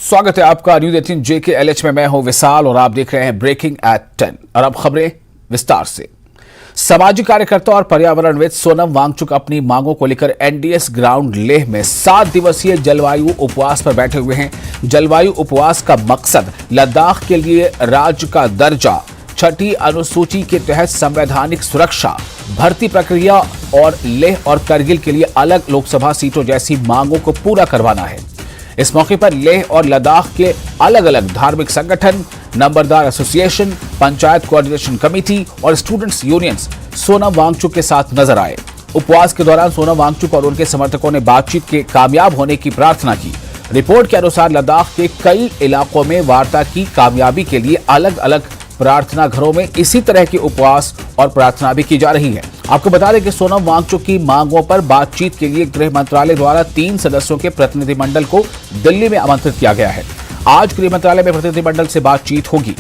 स्वागत है आपका न्यूज 18 JKLH में। मैं हूं विशाल और आप देख रहे हैं ब्रेकिंग एट 10। और अब खबरें विस्तार से। सामाजिक कार्यकर्ता और पर्यावरणविद सोनम वांगचुक अपनी मांगों को लेकर NDS ग्राउंड लेह में 7 दिवसीय जलवायु उपवास पर बैठे हुए हैं। जलवायु उपवास का मकसद लद्दाख के लिए राज्य का दर्जा, छठी अनुसूची के तहत संवैधानिक सुरक्षा, भर्ती प्रक्रिया और लेह और करगिल के लिए अलग लोकसभा सीटों जैसी मांगों को पूरा करवाना है। इस मौके पर लेह और लद्दाख के अलग अलग धार्मिक संगठन, नंबरदार एसोसिएशन, पंचायत कोऑर्डिनेशन कमेटी और स्टूडेंट्स यूनियंस सोनम वांगचुक के साथ नजर आए। उपवास के दौरान सोनम वांगचुक और उनके समर्थकों ने बातचीत के कामयाब होने की प्रार्थना की। रिपोर्ट के अनुसार लद्दाख के कई इलाकों में वार्ता की कामयाबी के लिए अलग अलग प्रार्थना घरों में इसी तरह के उपवास और प्रार्थना भी की जा रही है। आपको बता दें कि सोनम वांगचुक की मांगों पर बातचीत के लिए गृह मंत्रालय द्वारा 3 सदस्यों के प्रतिनिधिमंडल को दिल्ली में आमंत्रित किया गया है। आज गृह मंत्रालय में प्रतिनिधिमंडल से बातचीत होगी।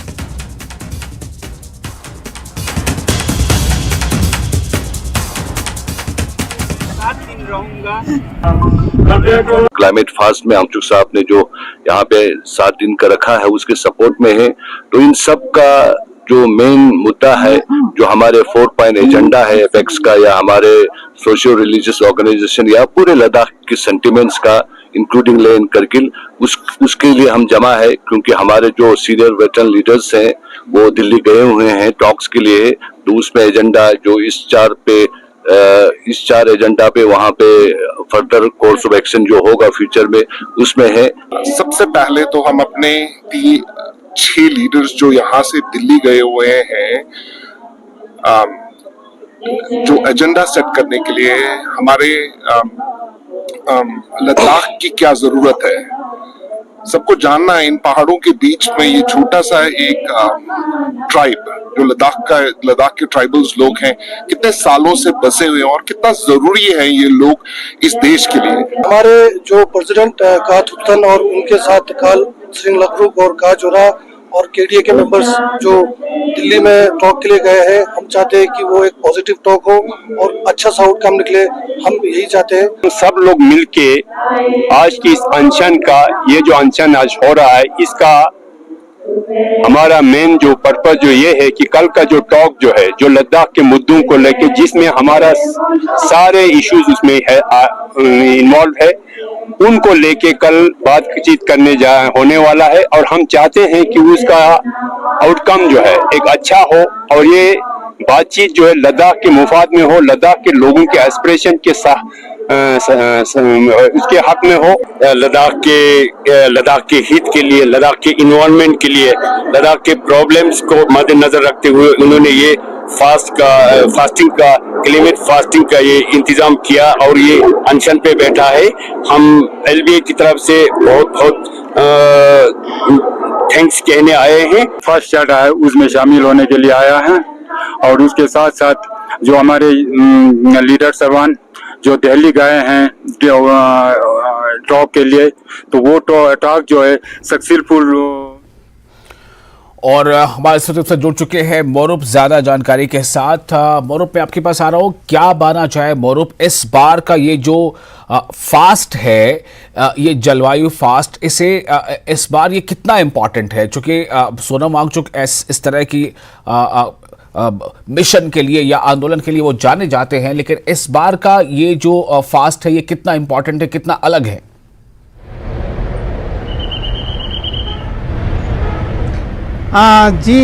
क्लाइमेट फास्ट में वांगचुक साहब ने जो यहाँ पे 7 दिन का रखा है उसके सपोर्ट में है। तो इन सब का जो मेन मुद्दा है, जो हमारे 4 पॉइंट एजेंडा है एपेक्स का, या हमारे सोशियो रिलीजियस ऑर्गेनाइजेशन, या पूरे लद्दाख के सेंटिमेंट्स का इंक्लूडिंग लेह एंड करगिल, उसके लिए हम जमा है। क्योंकि हमारे जो सीनियर वेटरन लीडर्स हैं वो दिल्ली गए हुए हैं टॉक्स के लिए। तो उसमें एजेंडा जो इस 4 एजेंडा पे वहाँ पे फर्दर कोर्स ऑफ एक्शन जो होगा फ्यूचर में उसमें है। सबसे पहले तो हम अपने 6 लीडर्स जो यहाँ से दिल्ली गए हुए हैं, जो एजेंडा सेट करने के लिए हमारे लद्दाख की क्या जरूरत है, सबको जानना है। इन पहाड़ों के बीच में ये छोटा सा एक ट्राइब जो लद्दाख के ट्राइबल्स लोग हैं, कितने सालों से बसे हुए हैं और कितना जरूरी है ये लोग इस देश के लिए। हमारे जो प्रेसिडेंट काथुप्तन और उनके साथ काल सिंह लखरुक और काजोरा और KDA के मेंबर्स जो दिल्ली में टॉक के लिए गए हैं, हम चाहते हैं कि वो एक पॉजिटिव टॉक हो और अच्छा सा आउटकम निकले। हम यही चाहते हैं। तो सब लोग मिलके आज की इस अनशन का, ये जो अनशन आज हो रहा है, इसका हमारा मेन जो पर्पस जो ये है कि कल का जो टॉक जो है, जो लद्दाख के मुद्दों को लेके, जिसमें हमारा सारे इश्यूज उसमें है इन्वॉल्व है, उनको लेके कल बातचीत करने होने वाला है। और हम चाहते हैं कि उसका आउटकम जो है एक अच्छा हो और ये बातचीत जो है लद्दाख के मुफाद में हो, लद्दाख के लोगों के एस्पिरेशन के साथ उसके हक में हो। लद्दाख के हित के लिए, लद्दाख के इन्वॉल्वमेंट के लिए, लद्दाख के प्रॉब्लम्स को मद्देनजर रखते हुए उन्होंने ये फास्टिंग का, क्लाइमेट फास्टिंग का ये इंतजाम किया और ये अनशन पे बैठा है। हम LBA की तरफ से बहुत थैंक्स कहने आए हैं। फर्स्ट चार्ट है उसमें शामिल होने के लिए आया है। और उसके साथ साथ जो हमारे लीडर साहबान जो दिल्ली गए हैं टॉक के लिए, तो वो टॉक जो है सक्सेसफुल। और हमारे साथ से जुड़ चुके हैं मोरूप ज्यादा जानकारी के साथ। मोरूप, मैं आपके पास आ रहा हूँ, क्या माना जाए मोरूप, इस बार का ये जो फास्ट है, ये जलवायु फास्ट, इस बार ये कितना इम्पोर्टेंट है? चूंकि सोनम वांगचुक इस तरह की मिशन के लिए या आंदोलन के लिए वो जाने जाते हैं, लेकिन इस बार का ये जो फास्ट है ये कितना इम्पोर्टेंट है, कितना अलग है? जी,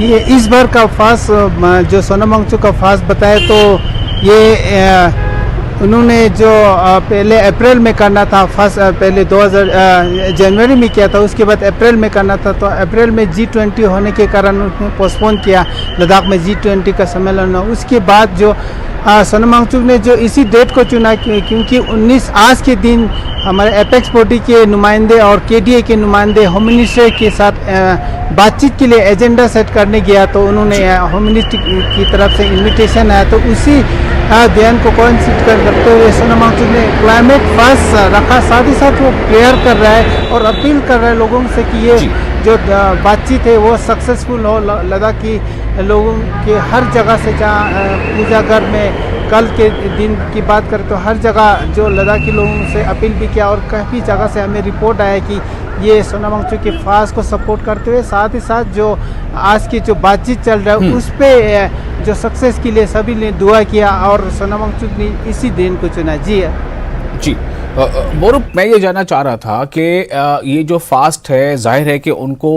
ये इस बार का फास्ट जो सोनम वांगचुक का फास्ट बताया, तो ये उन्होंने जो पहले अप्रैल में करना था, फर्स्ट पहले 2000 जनवरी में किया था, उसके बाद अप्रैल में करना था। तो अप्रैल में G20 होने के कारण उसने पोस्टपोन किया, लद्दाख में G20 का सम्मेलन। उसके बाद जो सोनम वांगचुक ने जो इसी डेट को चुना, क्योंकि 19 आज के दिन हमारे एपेक्स बॉडी के नुमाइंदे और KDA के नुमाइंदे होम मिनिस्टर के साथ बातचीत के लिए एजेंडा सेट करने गया। तो उन्होंने होम मिनिस्टर की तरफ से इनविटेशन आया, तो उसी ध्यान को कोइंसिड करते हुए सोनम वांगचुक ने क्लाइमेट फास्ट रखा। साथ ही साथ वो प्रेयर कर रहा है और अपील कर रहा है लोगों से कि ये जो बातचीत है वो सक्सेसफुल हो। लद्दाख की लोगों के हर जगह से, जहाँ पूजागढ़ में कल के दिन की बात करें तो हर जगह जो लद्दाखी लोगों से अपील भी किया और काफ़ी जगह से हमें रिपोर्ट आया कि ये सोनम वांगचुक के फास्ट को सपोर्ट करते हुए, साथ ही साथ जो आज की जो बातचीत चल रहा है उस पे जो सक्सेस के लिए सभी ने दुआ किया और सोनम वांगचुक ने इसी दिन को चुना। जी मोरूप, मैं ये जानना चाह रहा था कि ये जो फास्ट है, जाहिर है कि उनको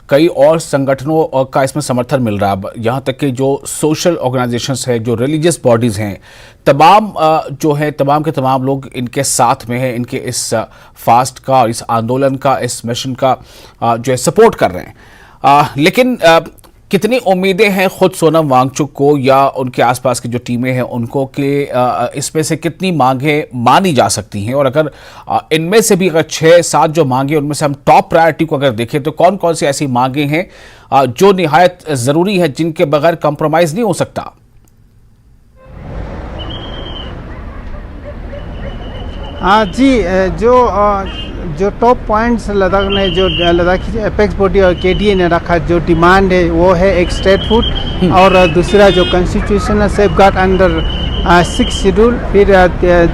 कई और संगठनों का इसमें समर्थन मिल रहा है, यहाँ तक कि जो सोशल ऑर्गेनाइजेशंस है, जो रिलीजियस बॉडीज़ हैं, तमाम जो है तमाम के तमाम लोग इनके साथ में हैं, इनके इस फास्ट का, इस आंदोलन का, इस मिशन का जो है सपोर्ट कर रहे हैं। लेकिन कितनी उम्मीदें हैं खुद सोनम वांगचुक को या उनके आसपास की जो टीमें हैं उनको कि इसमें से कितनी मांगें मानी जा सकती हैं, और अगर इनमें से भी अगर 6-7 जो मांगे उनमें से हम टॉप प्रायोरिटी को अगर देखें तो कौन कौन सी ऐसी मांगे हैं जो निहायत ज़रूरी है, जिनके बगैर कंप्रोमाइज़ नहीं हो सकता? हाँ जी, जो टॉप पॉइंट्स लद्दाख ने, जो लद्दाखी एपेक्स बॉडी और केडीए ने रखा, जो डिमांड है वो है एक स्टेटहुड और दूसरा जो कॉन्स्टिट्यूशनल सेफगार्ड अंडर 6 शेड्यूल, फिर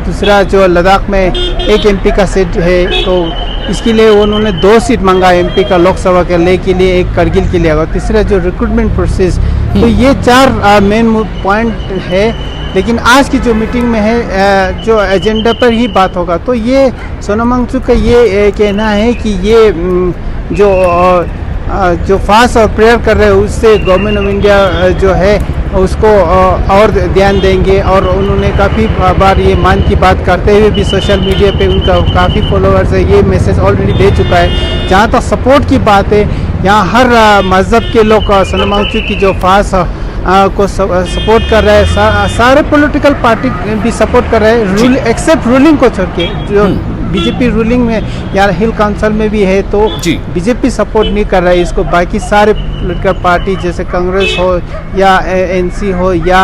दूसरा जो लद्दाख में एक एमपी का सीट है तो इसके लिए उन्होंने 2 सीट मांगा एमपी का लोकसभा के लिए एक करगिल के लिए, और तीसरा जो रिक्रूटमेंट प्रोसेस। तो ये 4 मेन पॉइंट है। लेकिन आज की जो मीटिंग में है जो एजेंडा पर ही बात होगा, तो ये सोनम वांगचुक का ये कहना है कि ये जो फास्ट और प्रेयर कर रहे हैं उससे गवर्नमेंट ऑफ इंडिया जो है उसको और ध्यान देंगे, और उन्होंने काफ़ी बार ये मान की बात करते हुए भी सोशल मीडिया पे उनका काफ़ी फॉलोअर्स है, ये मैसेज ऑलरेडी दे चुका है। जहाँ तक सपोर्ट की बात है, यहाँ हर मज़हब के लोग सोनम वांगचुक की जो फास्ट को सपोर्ट कर रहे हैं, सारे पॉलिटिकल पार्टी भी सपोर्ट कर रहे हैं, एक्सेप्ट रूलिंग को छोड़ के। जो बीजेपी रूलिंग में या हिल काउंसिल में भी है तो बीजेपी सपोर्ट नहीं कर रहा है इसको, बाकी सारे पॉलिटिकल पार्टी जैसे कांग्रेस हो या एनसी हो या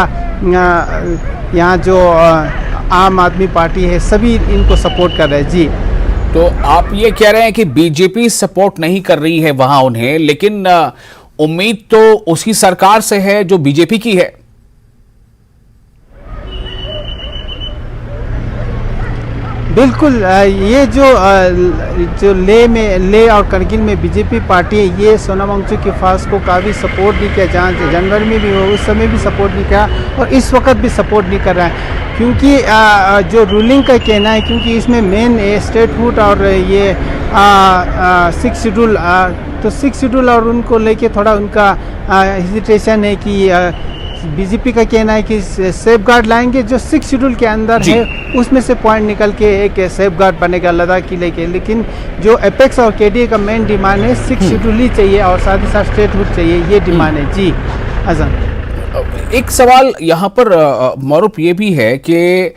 यहाँ जो आम आदमी पार्टी है, सभी इनको सपोर्ट कर रहे हैं। जी, तो आप ये कह रहे हैं कि बीजेपी सपोर्ट नहीं कर रही है वहां उन्हें, लेकिन उम्मीद तो उसी सरकार से है जो बीजेपी की है। बिल्कुल, ये जो ले और करगिल में बीजेपी पार्टी है, ये सोनम वांगचुक के फास्ट को काफ़ी सपोर्ट नहीं किया, जहाँ जनवरी में भी हो उस समय भी सपोर्ट नहीं किया और इस वक्त भी सपोर्ट नहीं कर रहा है, क्योंकि जो रूलिंग का कहना है, क्योंकि इसमें मेन स्टेटहुड और ये 6 शेड्यूल, तो 6 शेड्यूल और उनको लेके थोड़ा उनका हेजिटेशन है कि बीजेपी का कहना है कि सेफ गार्ड लाएंगे, जो 6 शेड्यूल के अंदर है उसमें से पॉइंट निकल के एक सेफ गार्ड बनेगा लद्दाख किले के। लेकिन जो एपेक्स और केडीए का मेन डिमांड है 6 शेड्यूल ही चाहिए और साथ ही साथ स्टेटहुड चाहिए, ये डिमांड है। जी अजम, एक सवाल यहाँ पर मौरूफ ये भी है कि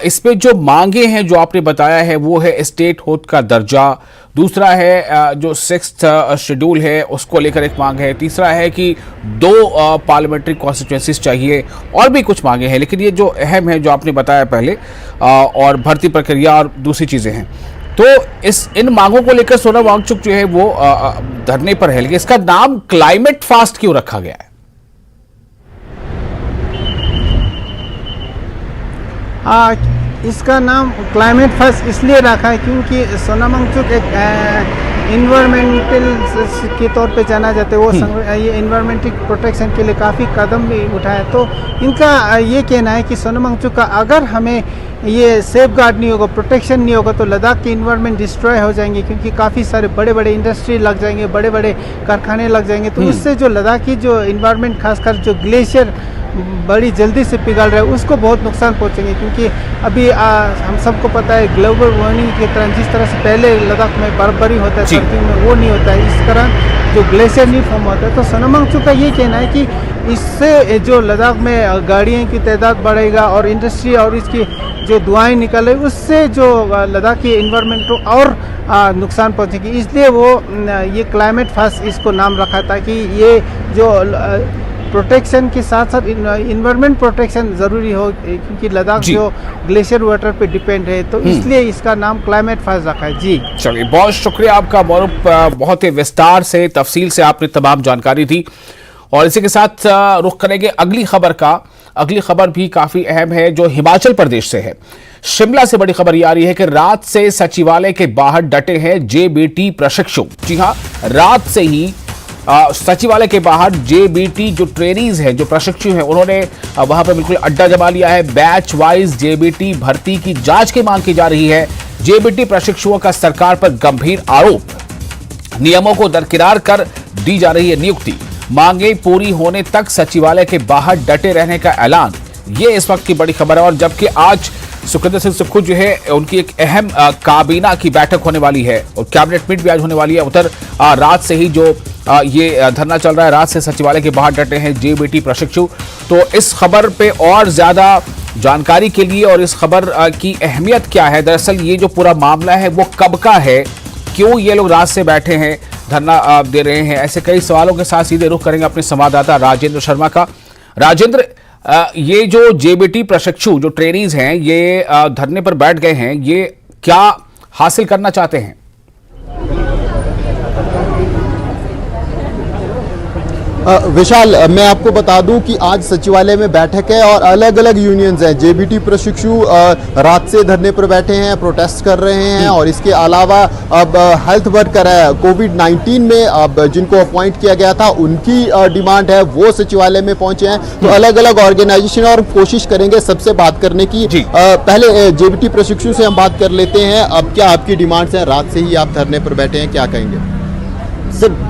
इस पे जो मांगे हैं जो आपने बताया है वो है स्टेटहुड का दर्जा, दूसरा है जो 6th शेड्यूल है उसको लेकर एक मांग है, तीसरा है कि 2 पार्लियामेंट्री कॉन्स्टिट्यूएंसीज चाहिए, और भी कुछ मांगे हैं। लेकिन ये जो अहम है जो आपने बताया पहले, और भर्ती प्रक्रिया और दूसरी चीज़ें हैं, तो इन मांगों को लेकर सोनम वांगचुक जो है वो धरने पर है। लेकिन इसका नाम क्लाइमेट फास्ट क्यों रखा गया है? इसका नाम क्लाइमेट फास्ट इसलिए रखा है क्योंकि सोनम वांगचुक एक इन्वायरमेंटल के तौर पे जाना जाता है, वो ये इन्वायरमेंटल प्रोटेक्शन के लिए काफ़ी कदम भी उठाए। तो इनका ये कहना है कि सोनम वांगचुक का अगर हमें ये सेफ गार्ड नहीं होगा, प्रोटेक्शन नहीं होगा, तो लद्दाख की इन्वायरमेंट डिस्ट्रॉय हो जाएंगे, क्योंकि काफ़ी सारे बड़े बड़े इंडस्ट्री लग जाएंगे, बड़े बड़े कारखाने लग जाएंगे। तो उससे जो लद्दाख की जो इन्वायरमेंट, खासकर जो ग्लेशियर बड़ी जल्दी से पिघल रहा है, उसको बहुत नुकसान पहुंचेंगे। क्योंकि अभी हम सबको पता है ग्लोबल वार्मिंग के तरह, जिस तरह से पहले लद्दाख में बर्फबारी होता है सर्दी में, वो नहीं होता है, इस तरह जो ग्लेशियर नहीं फॉर्म होता है। तो सोनम वांगचुक का ये कहना है कि इससे जो लद्दाख में गाड़ियों की तादाद बढ़ेगा और इंडस्ट्री और इसकी जो धुआएं निकल रही, उससे जो लद्दाख की इन्वायरमेंट को और नुकसान पहुंचेगी। इसलिए वो ये क्लाइमेट फास्ट इसको नाम रखा, ताकि ये जो प्रोटेक्शन के साथ साथ इन्वायरमेंट प्रोटेक्शन ज़रूरी हो, क्योंकि लद्दाख जो ग्लेशियर वाटर पे डिपेंड है, तो इसलिए इसका नाम क्लाइमेट फास्ट रखा है। जी चलिए, बहुत शुक्रिया आपका मौरूफ, बहुत ही विस्तार से तफसील से आपने तमाम जानकारी दी। और इसी के साथ रुख करेंगे अगली खबर का, अगली खबर भी काफी अहम है जो हिमाचल प्रदेश से है। शिमला से बड़ी खबर यह आ रही है कि रात से सचिवालय के बाहर डटे हैं जेबीटी प्रशिक्षु। जी हां, रात से ही सचिवालय के बाहर जेबीटी जो ट्रेनीज हैं, जो प्रशिक्षु हैं, उन्होंने वहां पर बिल्कुल अड्डा जमा लिया है। बैच वाइज जेबीटी भर्ती की जांच की मांग की जा रही है। जेबीटी प्रशिक्षुओं का सरकार पर गंभीर आरोप, नियमों को दरकिनार कर दी जा रही है नियुक्ति, मांगे पूरी होने तक सचिवालय के बाहर डटे रहने का ऐलान। ये इस वक्त की बड़ी खबर है। और जबकि आज सुखविंदर सिंह सुक्खू जो है उनकी एक अहम काबीना की बैठक होने वाली है और कैबिनेट मीट भी आज होने वाली है। उधर रात से ही जो ये धरना चल रहा है, रात से सचिवालय के बाहर डटे हैं जेबीटी प्रशिक्षु। तो इस खबर पे और ज्यादा जानकारी के लिए और इस खबर की अहमियत क्या है, दरअसल ये जो पूरा मामला है वो कब का है, क्यों ये लोग रात से बैठे हैं, धरना दे रहे हैं, ऐसे कई सवालों के साथ सीधे रुख करेंगे अपने संवाददाता राजेंद्र शर्मा का। राजेंद्र, ये जो जेबीटी प्रशिक्षु जो ट्रेनीज हैं ये धरने पर बैठ गए हैं, ये क्या हासिल करना चाहते हैं? विशाल, मैं आपको बता दूं कि आज सचिवालय में बैठक है और अलग अलग यूनियंस हैं। जेबीटी प्रशिक्षु रात से धरने पर बैठे हैं, प्रोटेस्ट कर रहे हैं और इसके अलावा अब हेल्थ वर्कर है कोविड-19 में अब जिनको अपॉइंट किया गया था उनकी डिमांड है, वो सचिवालय में पहुंचे हैं। तो अलग अलग ऑर्गेनाइजेशन और कोशिश करेंगे सबसे बात करने की। पहले जेबीटी प्रशिक्षु से हम बात कर लेते हैं। अब क्या आपकी डिमांड्स हैं? रात से ही आप धरने पर बैठे हैं, क्या कहेंगे? सर,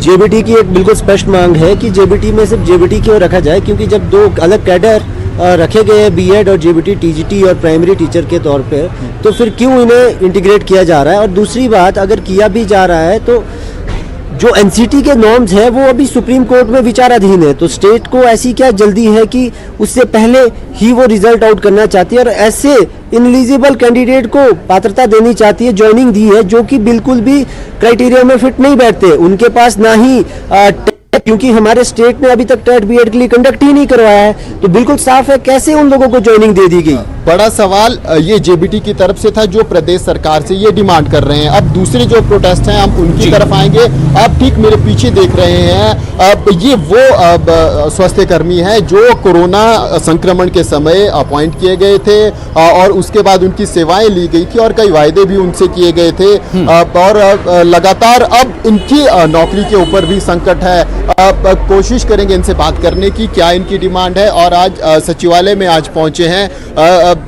जेबीटी की एक बिल्कुल स्पष्ट मांग है कि जेबीटी में सिर्फ जेबीटी क्यों रखा जाए, क्योंकि जब दो अलग कैडर रखे गए हैं बीएड और जेबीटी टीजीटी और प्राइमरी टीचर के तौर पे, तो फिर क्यों इन्हें इंटीग्रेट किया जा रहा है। और दूसरी बात, अगर किया भी जा रहा है तो जो एनसीटी के नॉर्म्स है वो अभी सुप्रीम कोर्ट में विचाराधीन है। तो स्टेट को ऐसी क्या जल्दी है कि उससे पहले ही वो रिजल्ट आउट करना चाहती है और ऐसे इनएलिजिबल कैंडिडेट को पात्रता देनी चाहती है, ज्वाइनिंग दी है, जो कि बिल्कुल भी क्राइटेरिया में फिट नहीं बैठते। उनके पास ना ही क्योंकि हमारे स्टेट ने अभी तक टेट बीएड के लिए कंडक्ट ही नहीं करवाया है, तो बिल्कुल साफ है कैसे उन लोगों को ज्वाइनिंग दे दी गई। बड़ा सवाल ये जेबीटी की तरफ से था जो प्रदेश सरकार से ये डिमांड कर रहे हैं। अब दूसरे जो प्रोटेस्ट हैं हम उनकी तरफ आएंगे। आप ठीक मेरे पीछे देख रहे हैं, अब ये वो स्वास्थ्य कर्मी हैं जो कोरोना संक्रमण के समय अपॉइंट किए गए थे और उसके बाद उनकी सेवाएं ली गई थी और कई वायदे भी उनसे किए गए थे और लगातार अब इनकी नौकरी के ऊपर भी संकट है। कोशिश करेंगे इनसे बात करने की, क्या इनकी डिमांड है। और आज सचिवालय में आज पहुंचे हैं,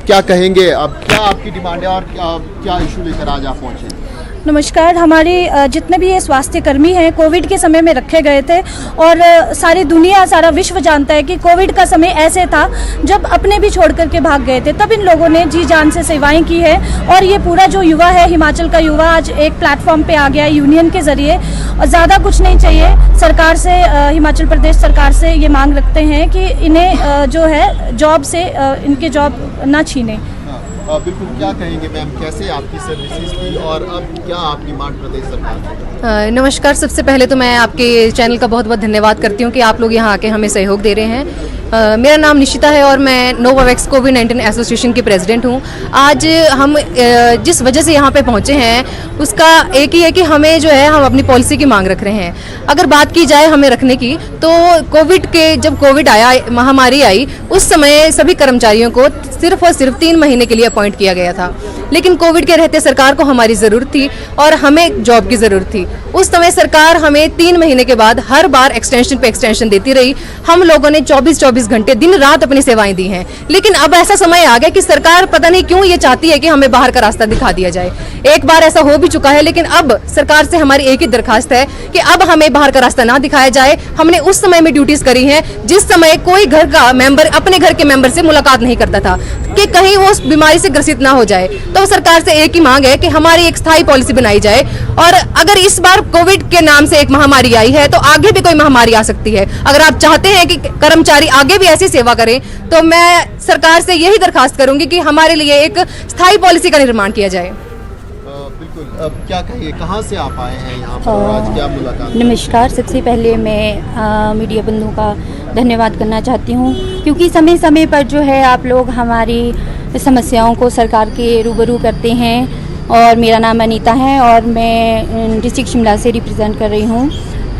क्या कहेंगे, अब क्या आपकी डिमांड है और क्या इशू लेकर आज आप पहुंचे? नमस्कार। हमारे जितने भी ये स्वास्थ्य कर्मी हैं कोविड के समय में रखे गए थे और सारी दुनिया, सारा विश्व जानता है कि कोविड का समय ऐसे था जब अपने भी छोड़ करके भाग गए थे, तब इन लोगों ने जी जान से सेवाएं की है। और ये पूरा जो युवा है, हिमाचल का युवा, आज एक प्लेटफॉर्म पे आ गया है यूनियन के जरिए। और ज़्यादा कुछ नहीं चाहिए सरकार से, हिमाचल प्रदेश सरकार से ये मांग रखते हैं कि इन्हें जो है जॉब से इनके जॉब ना छीने। बिल्कुल, क्या कहेंगे मैम, कैसे आपकी सर्विसेज की और अब क्या आप डिमांड प्रदेश सरकार से? नमस्कार। सबसे पहले तो मैं आपके चैनल का बहुत बहुत धन्यवाद करती हूँ कि आप लोग यहाँ आके हमें सहयोग दे रहे हैं। मेरा नाम निशिता है और मैं नोवावैक्स कोविड-19 एसोसिएशन की प्रेसिडेंट हूँ। आज हम जिस वजह से यहाँ पे पहुँचे हैं उसका एक ही है कि हमें जो है हम अपनी पॉलिसी की मांग रख रहे हैं। अगर बात की जाए हमें रखने की, तो जब कोविड आया, महामारी आई, उस समय सभी कर्मचारियों को सिर्फ और सिर्फ 3 महीने के लिए अपॉइंट किया गया था। लेकिन कोविड के रहते सरकार को हमारी ज़रूरत थी और हमें जॉब की ज़रूरत थी। उस समय सरकार हमें 3 महीने के बाद हर बार एक्सटेंशन पे एक्सटेंशन देती रही। हम लोगों ने 24-24 घंटे दिन रात अपनी सेवाएं दी हैं। लेकिन अब ऐसा समय आ गया कि सरकार पता नहीं क्यों ये चाहती है कि हमें बाहर का रास्ता दिखा दिया जाए। एक बार ऐसा हो भी चुका है, लेकिन अब सरकार से हमारी एक ही दरखास्त है कि अब हमें बाहर का रास्ता ना दिखाया जाए। हमने उस समय में ड्यूटीज करी हैं जिस समय कोई घर का मेंबर अपने घर के मेंबर से मुलाकात नहीं करता था कि कहीं वो उस बीमारी से ग्रसित ना हो जाए। तो सरकार से एक ही मांग है कि हमारी एक स्थायी पॉलिसी बनाई जाए। और अगर इस बार कोविड के नाम से एक महामारी आई है तो आगे भी कोई महामारी आ सकती है। अगर आप चाहते हैं कि कर्मचारी आगे भी ऐसी सेवा करें तो मैं सरकार से यही दरखास्त करूंगी कि हमारे लिए एक स्थायी पॉलिसी का निर्माण किया जाए। बिल्कुल, अब क्या कहिए, कहाँ से आप आए हैं यहाँ पर और आज क्या मुलाकात? नमस्कार। सबसे पहले मैं मीडिया बंधुओं का धन्यवाद करना चाहती हूँ क्योंकि समय समय पर जो है आप लोग हमारी समस्याओं को सरकार के रूबरू करते हैं। और मेरा नाम अनीता है और मैं डिस्ट्रिक्ट शिमला से रिप्रेजेंट कर रही हूँ।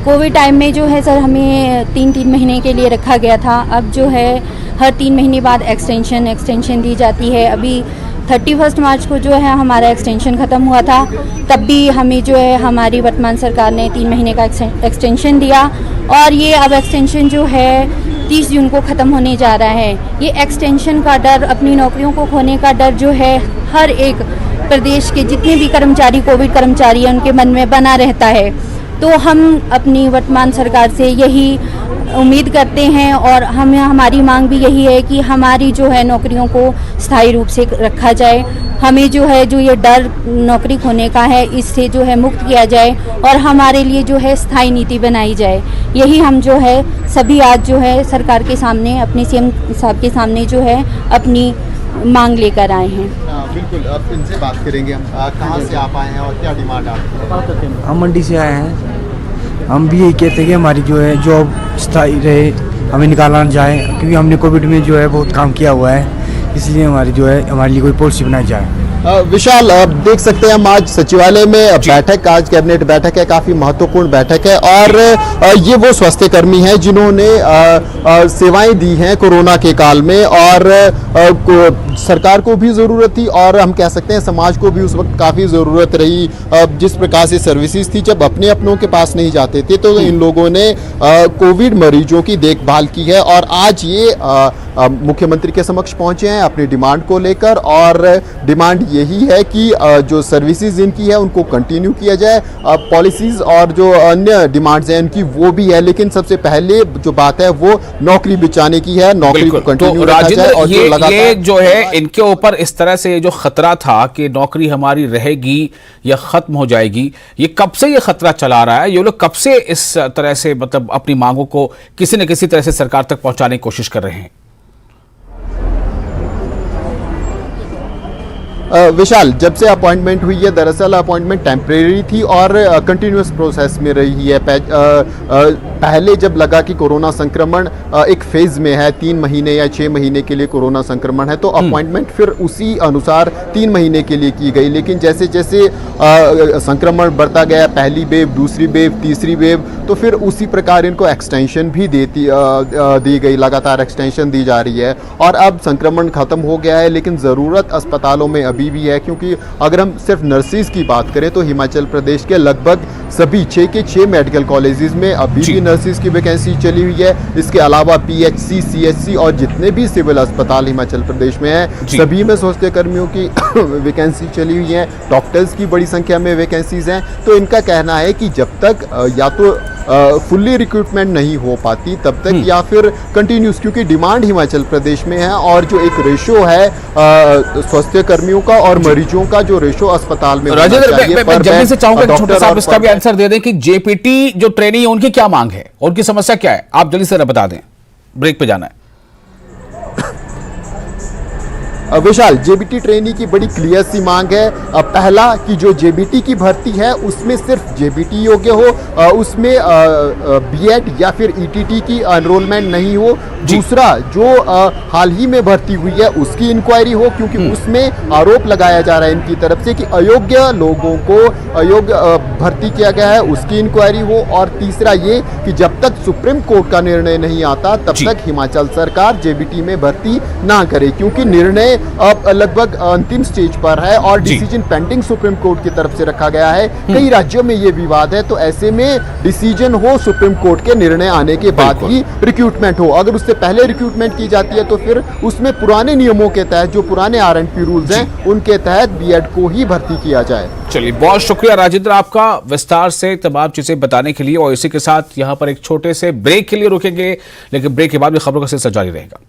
कोविड टाइम में जो है सर हमें 3-3 महीने के लिए रखा गया था। अब जो है हर 3 महीने बाद एक्सटेंशन दी जाती है। अभी 31 मार्च को जो है हमारा एक्सटेंशन ख़त्म हुआ था, तब भी हमें जो है हमारी वर्तमान सरकार ने 3 महीने का एक्सटेंशन दिया और ये अब एक्सटेंशन जो है 30 जून को ख़त्म होने जा रहा है। ये एक्सटेंशन का डर, अपनी नौकरियों को खोने का डर जो है हर एक प्रदेश के जितने भी कर्मचारी, कोविड कर्मचारी हैं, उनके मन में बना रहता है। तो हम अपनी वर्तमान सरकार से यही उम्मीद करते हैं और हमारी मांग भी यही है कि हमारी जो है नौकरियों को स्थायी रूप से रखा जाए। हमें जो है जो ये डर नौकरी खोने का है, इससे जो है मुक्त किया जाए और हमारे लिए जो है स्थायी नीति बनाई जाए। यही हम जो है सभी आज जो है सरकार के सामने, अपने सीएम साहब के सामने जो है अपनी मांग लेकर आए हैं। बिल्कुल, अब इनसे बात करेंगे हम। कहाँ से आप आए हैं और क्या डिमांड आपकी है? हम मंडी से आए हैं। हम भी यही कहते हैं कि हमारी जो है जॉब स्थायी रहे, हमें निकाला ना जाए, क्योंकि हमने कोविड में जो है बहुत काम किया हुआ है, इसलिए हमारी जो है हमारे लिए कोई पॉलिसी बनाई जाए। विशाल, देख सकते हैं हम आज सचिवालय में बैठक, आज कैबिनेट बैठक है, काफी महत्वपूर्ण बैठक है और ये वो स्वास्थ्य कर्मी हैं जिन्होंने सेवाएं दी हैं कोरोना के काल में और सरकार को भी जरूरत थी और हम कह सकते हैं समाज को भी उस वक्त काफी जरूरत रही। जिस प्रकार से सर्विसेज थी, जब अपने अपनों के पास नहीं जाते थे तो इन लोगों ने कोविड मरीजों की देखभाल की है और आज ये मुख्यमंत्री के समक्ष पहुंचे हैं अपनी डिमांड को लेकर और डिमांड यही है कि जो सर्विसेज इनकी है उनको कंटिन्यू किया जाए। पॉलिसीज और जो अन्य डिमांड्स हैं इनकी वो भी है, लेकिन सबसे पहले जो बात है वो नौकरी बचाने की है, नौकरी को कंटिन्यू रखा जाए। और ये जो है इनके ऊपर इस तरह से जो खतरा था कि नौकरी हमारी रहेगी या खत्म हो जाएगी, ये कब से ये खतरा चला रहा है? ये लोग कब से इस तरह से मतलब अपनी मांगों को किसी न किसी तरह से सरकार तक पहुंचाने की कोशिश कर रहे हैं? विशाल, जब से अपॉइंटमेंट हुई है, दरअसल अपॉइंटमेंट टेम्परेरी थी और कंटिन्यूस प्रोसेस में रही है। पहले जब लगा कि कोरोना संक्रमण एक फेज में है, 3 महीने या 6 महीने के लिए कोरोना संक्रमण है, तो अपॉइंटमेंट फिर उसी अनुसार 3 महीने के लिए की गई। लेकिन जैसे जैसे संक्रमण बढ़ता गया, पहली वेव, दूसरी वेव, तीसरी वेव, तो फिर उसी प्रकार इनको एक्सटेंशन भी दी गई, लगातार एक्सटेंशन दी जा रही है और अब संक्रमण खत्म हो गया है, लेकिन ज़रूरत अस्पतालों में अभी भी है। क्योंकि अगर हम सिर्फ नर्सिस की बात करें तो हिमाचल प्रदेश के लगभग सभी 6 के 6 मेडिकल कॉलेजेस में अभी भी नर्सिस की वैकेंसी चली हुई है। इसके अलावा पीएचसी, सीएचसी और जितने भी सिविल अस्पताल हिमाचल प्रदेश में हैं, सभी में स्वास्थ्य कर्मियों की वैकेंसी चली हुई है। डॉक्टर्स की बड़ी संख्या में वैकेंसीज हैं। तो इनका कहना है कि जब तक या तो फुल्ली रिक्रूटमेंट नहीं हो पाती तब तक या फिर कंटिन्यूस, क्योंकि डिमांड हिमाचल प्रदेश में है और जो एक रेशो है स्वास्थ्य कर्मियों का और मरीजों का, जो रेशो अस्पताल में जल्दी से चाहूंगा छोटे साहब इसका भी आंसर दे दें कि जेपीटी जो ट्रेनी है उनकी क्या मांग है, उनकी समस्या क्या है, आप जल्दी से बता दें, ब्रेक पे जाना है। विशाल, जेबीटी ट्रेनी की बड़ी क्लियर सी मांग है। पहला कि जो जेबीटी की भर्ती है उसमें सिर्फ जेबीटी योग्य हो, उसमें बीएड या फिर ईटीटी की एनरोलमेंट नहीं हो। दूसरा, जो हाल ही में भर्ती हुई है उसकी इंक्वायरी हो, क्योंकि उसमें आरोप लगाया जा रहा है इनकी तरफ से कि अयोग्य लोगों को अयोग्य भर्ती किया गया है, उसकी इंक्वायरी हो। और तीसरा ये कि जब तक सुप्रीम कोर्ट का निर्णय नहीं आता तब तक हिमाचल सरकार जेबीटी में भर्ती ना करे, क्योंकि निर्णय अब लगभग अंतिम स्टेज पर है और डिसीजन पेंडिंग सुप्रीम कोर्ट की तरफ से रखा गया है। कई राज्यों में ये विवाद है, तो ऐसे में डिसीजन हो सुप्रीम कोर्ट के निर्णय आने के बाद ही रिक्रूटमेंट हो। अगर उससे पहले रिक्रूटमेंट की जाती है तो फिर उसमें पुराने नियमों के तहत, जो पुराने आरएनपी रूल्स हैं उनके तहत बीएड को ही भर्ती किया जाए। चलिए, बहुत शुक्रिया राजेंद्र आपका विस्तार से तमाम चीजें बताने के लिए। और इसी के साथ यहां पर एक छोटे से ब्रेक के लिए रुकेंगे, लेकिन ब्रेक के बाद भी खबरों का सिलसिला जारी रहेगा।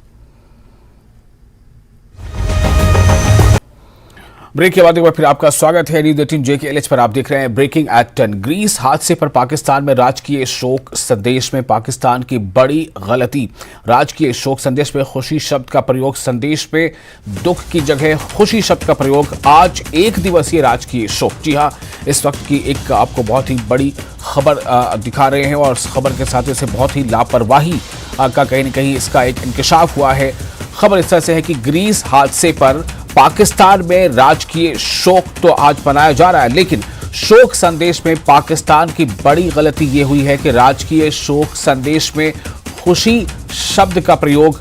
ब्रेक के बाद एक बार फिर आपका स्वागत है न्यूज़ 18 JKLH पर। आप देख रहे हैं ब्रेकिंग एट 10। ग्रीस हादसे पर पाकिस्तान में राजकीय शोक संदेश में पाकिस्तान की बड़ी गलती। राजकीय शोक संदेश में खुशी शब्द का प्रयोग, संदेश में दुख की जगह खुशी शब्द का प्रयोग। आज 1 दिवसीय राजकीय शोक। जी हाँ, इस वक्त की एक आपको बहुत ही बड़ी खबर दिखा रहे हैं और खबर के साथ इसे बहुत ही लापरवाही का कहीं न कहीं इसका एक इंकशाफ हुआ है। खबर इस तरह से है कि ग्रीस हादसे पर पाकिस्तान में राजकीय शोक तो आज मनाया जा रहा है, लेकिन शोक संदेश में पाकिस्तान की बड़ी गलती यह हुई है कि राजकीय शोक संदेश में खुशी शब्द का प्रयोग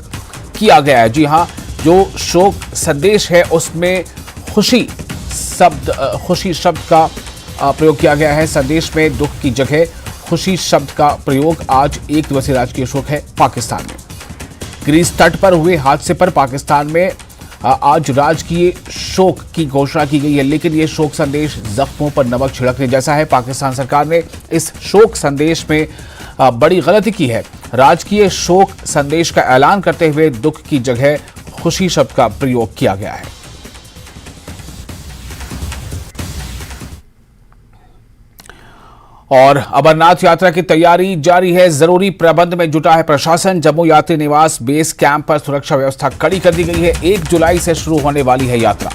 किया गया है। जी हां, जो शोक संदेश है उसमें खुशी शब्द का प्रयोग किया गया है। संदेश में दुख की जगह खुशी शब्द का प्रयोग। आज 1 दिवसीय राजकीय शोक है पाकिस्तान में। ग्रीस तट पर हुए हादसे पर पाकिस्तान में आज राजकीय शोक की घोषणा की गई है, लेकिन यह शोक संदेश जख्मों पर नमक छिड़कने जैसा है। पाकिस्तान सरकार ने इस शोक संदेश में बड़ी गलती की है। राजकीय शोक संदेश का ऐलान करते हुए दुख की जगह खुशी शब्द का प्रयोग किया गया है। और अमरनाथ यात्रा की तैयारी जारी है। जरूरी प्रबंध में जुटा है प्रशासन। जम्मू यात्री निवास बेस कैंप पर सुरक्षा व्यवस्था कड़ी कर दी गई है। 1 जुलाई से शुरू होने वाली है यात्रा।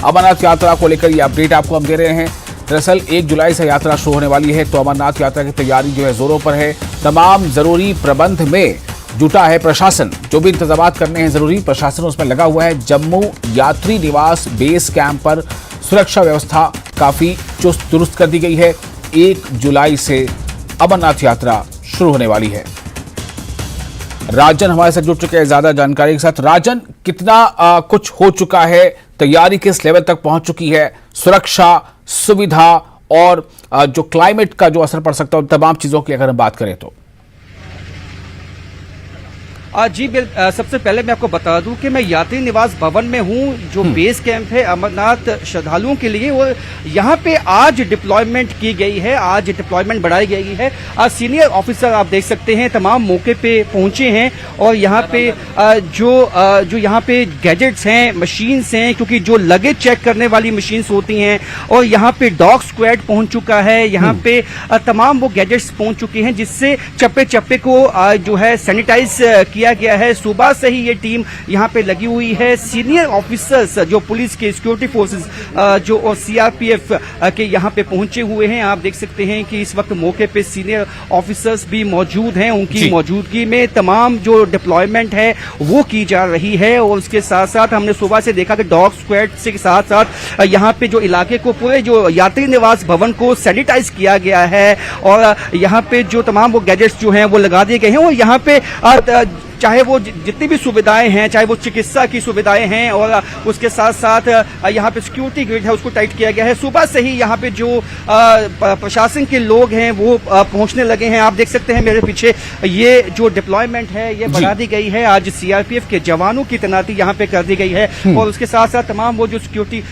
अमरनाथ यात्रा को लेकर ये अपडेट आपको हम दे रहे हैं। दरअसल 1 जुलाई से यात्रा शुरू होने वाली है, तो अमरनाथ यात्रा की तैयारी जो है जोरों पर है। तमाम जरूरी प्रबंध में जुटा है प्रशासन। जो भी इंतजाम करने हैं जरूरी, प्रशासन उसमें लगा हुआ है। जम्मू यात्री निवास बेस कैंप पर सुरक्षा व्यवस्था काफी चुस्त दुरुस्त कर दी गई है। 1 जुलाई से अमरनाथ यात्रा शुरू होने वाली है। राजन हमारे साथ जुड़ चुके हैं ज्यादा जानकारी के साथ। राजन, कितना कुछ हो चुका है, तैयारी किस लेवल तक पहुंच चुकी है, सुरक्षा, सुविधा और जो क्लाइमेट का जो असर पड़ सकता है, उन तमाम चीजों की अगर हम बात करें तो? जी सबसे पहले मैं आपको बता दूं कि मैं यात्री निवास भवन में हूं, जो बेस कैंप है अमरनाथ श्रद्धालुओं के लिए। वो यहां पे आज डिप्लॉयमेंट की गई है, आज डिप्लॉयमेंट बढ़ाई गई है। सीनियर ऑफिसर आप देख सकते हैं तमाम मौके पे पहुंचे हैं। और यहां पे जो यहां पे गैजेट्स हैं, मशीन्स हैं, क्योंकि जो लगेज चेक करने वाली मशीन्स होती हैं, और यहां पे डॉग स्क्वाड पहुंच चुका है। यहां पे तमाम वो गैजेट्स पहुंच चुके हैं, जिससे चप्पे चप्पे को जो है सैनिटाइज किया गया है। सुबह से ही ये टीम यहां पे लगी हुई है। सीनियर ऑफिसर्स जो पुलिस के सिक्योरिटी फोर्सेस जो और सीआरपीएफ के यहां पे पहुंचे हुए हैं। आप देख सकते हैं कि इस वक्त मौके पे सीनियर ऑफिसर्स भी मौजूद हैं। उनकी मौजूदगी में तमाम जो डिप्लॉयमेंट है वो की जा रही है। और उसके साथ साथ हमने सुबह से देखा कि डॉग स्क्वाड से साथ साथ यहां पे जो इलाके को, पूरे जो यात्री निवास भवन को सैनिटाइज किया गया है। और यहां पे जो तमाम वो गैजेट्स जो हैं वो लगा दिए गए हैं। और यहां पे चाहे वो जितनी भी सुविधाएं हैं, चाहे वो चिकित्सा की सुविधाएं हैं, और उसके साथ साथ यहाँ पे सिक्योरिटी ग्रिड है उसको टाइट किया गया है। सुबह से ही यहाँ पे जो प्रशासन के लोग हैं वो पहुंचने लगे हैं। आप देख सकते हैं मेरे पीछे ये जो डिप्लॉयमेंट है ये बढ़ा दी गई है। आज सीआरपीएफ के जवानों की तैनाती यहाँ पे कर दी गई है। और उसके साथ साथ तमाम वो जो सिक्योरिटी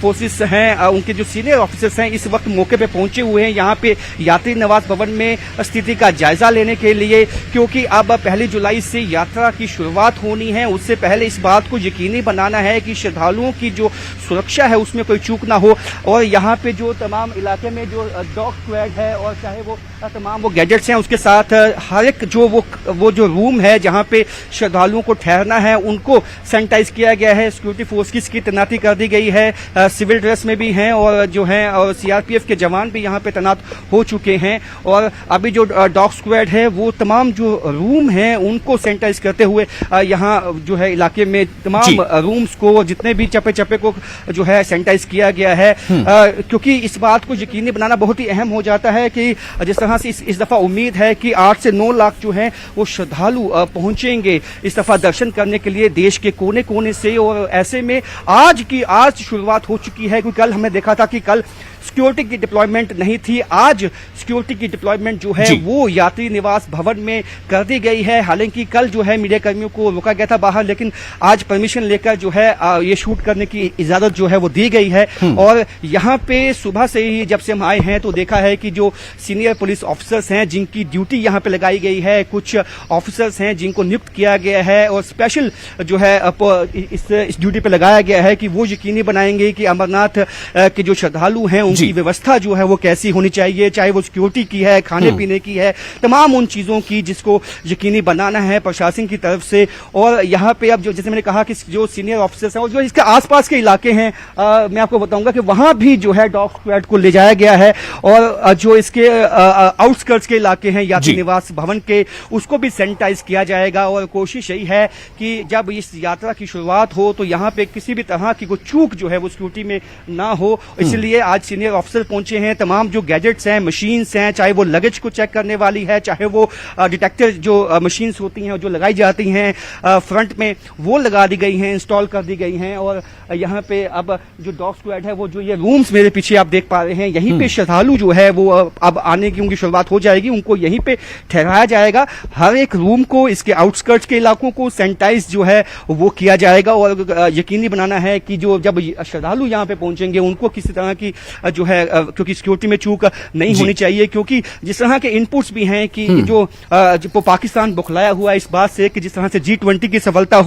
फोर्सेस हैं, उनके जो सीनियर ऑफिसर्स हैं इस वक्त मौके पे पहुंचे हुए हैं यहाँ पे यात्री निवास भवन में स्थिति का जायजा लेने के लिए। क्योंकि अब 1 जुलाई से यात्रा की शुरुआत होनी है, उससे पहले इस बात को यकीनी बनाना है कि श्रद्धालुओं की जो सुरक्षा है उसमें कोई चूक ना हो। और यहाँ पे जो तमाम इलाके में जो डॉग स्क्वाड है और चाहे वो तमाम वो गैजेट्स हैं, उसके साथ हर एक जो वो जो रूम है जहाँ पे श्रद्धालुओं को ठहरना है उनको सैनिटाइज किया गया है। सिक्योरिटी फोर्स की तैनाती कर दी गई है। सिविल ड्रेस में भी हैं और जो है और सीआरपीएफ के जवान भी यहाँ पे तैनात हो चुके हैं। और अभी जो डॉग स्क्वाड है वो तमाम जो रूम है उनको सैनिटाइज करते हुए यहाँ जो है इलाके में तमाम रूम्स को, जितने भी चप्पे चप्पे को जो है सैनिटाइज किया गया है। क्योंकि इस बात को यकीनी बनाना बहुत ही अहम हो जाता है कि जिस तरह से इस दफा उम्मीद है कि 8 से 9 लाख जो है वो श्रद्धालु पहुंचेंगे इस दफा दर्शन करने के लिए देश के कोने कोने से। और ऐसे में आज शुरुआत हो चुकी है, क्योंकि कल हमने देखा था कि कल सिक्योरिटी की डिप्लॉयमेंट नहीं थी। आज सिक्योरिटी की डिप्लॉयमेंट जो है वो यात्री निवास भवन में कर दी गई है। हालांकि कल जो है मीडिया कर्मियों को रोका गया था बाहर, लेकिन आज परमिशन लेकर जो है ये शूट करने की इजाजत जो है वो दी गई है। और यहाँ पे सुबह से ही जब से हम आए हैं तो देखा है कि जो सीनियर पुलिस ऑफिसर्स हैं जिनकी ड्यूटी यहाँ पे लगाई गई है, कुछ ऑफिसर्स हैं जिनको नियुक्त किया गया है और स्पेशल जो है इस ड्यूटी पे लगाया गया है कि वो यकीनी बनाएंगे कि अमरनाथ के जो श्रद्धालु हैं उनकी व्यवस्था जो है वो कैसी होनी चाहिए, चाहे वो सिक्योरिटी की है, खाने पीने की है, तमाम उन चीजों की जिसको यकीनी बनाना है प्रशासन की तरफ से। और यहाँ पे अब जो जैसे मैंने कहा कि जो सीनियर ऑफिसर्स हैं और जो इसके आसपास के इलाके हैं, मैं आपको बताऊंगा कि वहां भी जो है डॉग स्क्वाड को ले जाया गया है। और जो इसके आउटस्कर्ट्स के इलाके हैं यात्री निवास भवन के, उसको भी सैनिटाइज किया जाएगा। और कोशिश यही है कि जब इस यात्रा की शुरुआत हो तो यहाँ पे किसी भी तरह की कोई चूक जो है वो सिक्योरिटी में ना हो। इसलिए आज सीनियर ऑफिसर पहुंचे हैं। तमाम जो गैजेट्स हैं, मशीन्स हैं, चाहे वो लगेज को चेक करने वाली है, चाहे वो डिटेक्टर जो मशीन्स होती हैं जो लगाई जाती हैं फ्रंट में, वो लगा दी गई हैं, इंस्टॉल कर दी गई हैं। और यहाँ पे अब जो डॉग स्क्वाड है, वो जो ये रूम्स मेरे पीछे आप देख पा रहे हैं, यहीं पे श्रद्धालु जो है वो अब आने की उनकी शुरुआत हो जाएगी। उनको यहीं पे ठहराया जाएगा। हर एक रूम को, इसके आउटस्कर्ट्स के इलाकों को सैनिटाइज जो है वो किया जाएगा और यकीनी बनाना है कि जो जब श्रद्धालु यहाँ पे पहुंचेंगे उनको किसी तरह की जो है, क्योंकि सिक्योरिटी में चूक नहीं होनी चाहिए, क्योंकि जिस तरह के इनपुट्स भी हैं कि जो पाकिस्तान बौखलाया हुआ है इस बात से कि जिस तरह से G20 की सफलता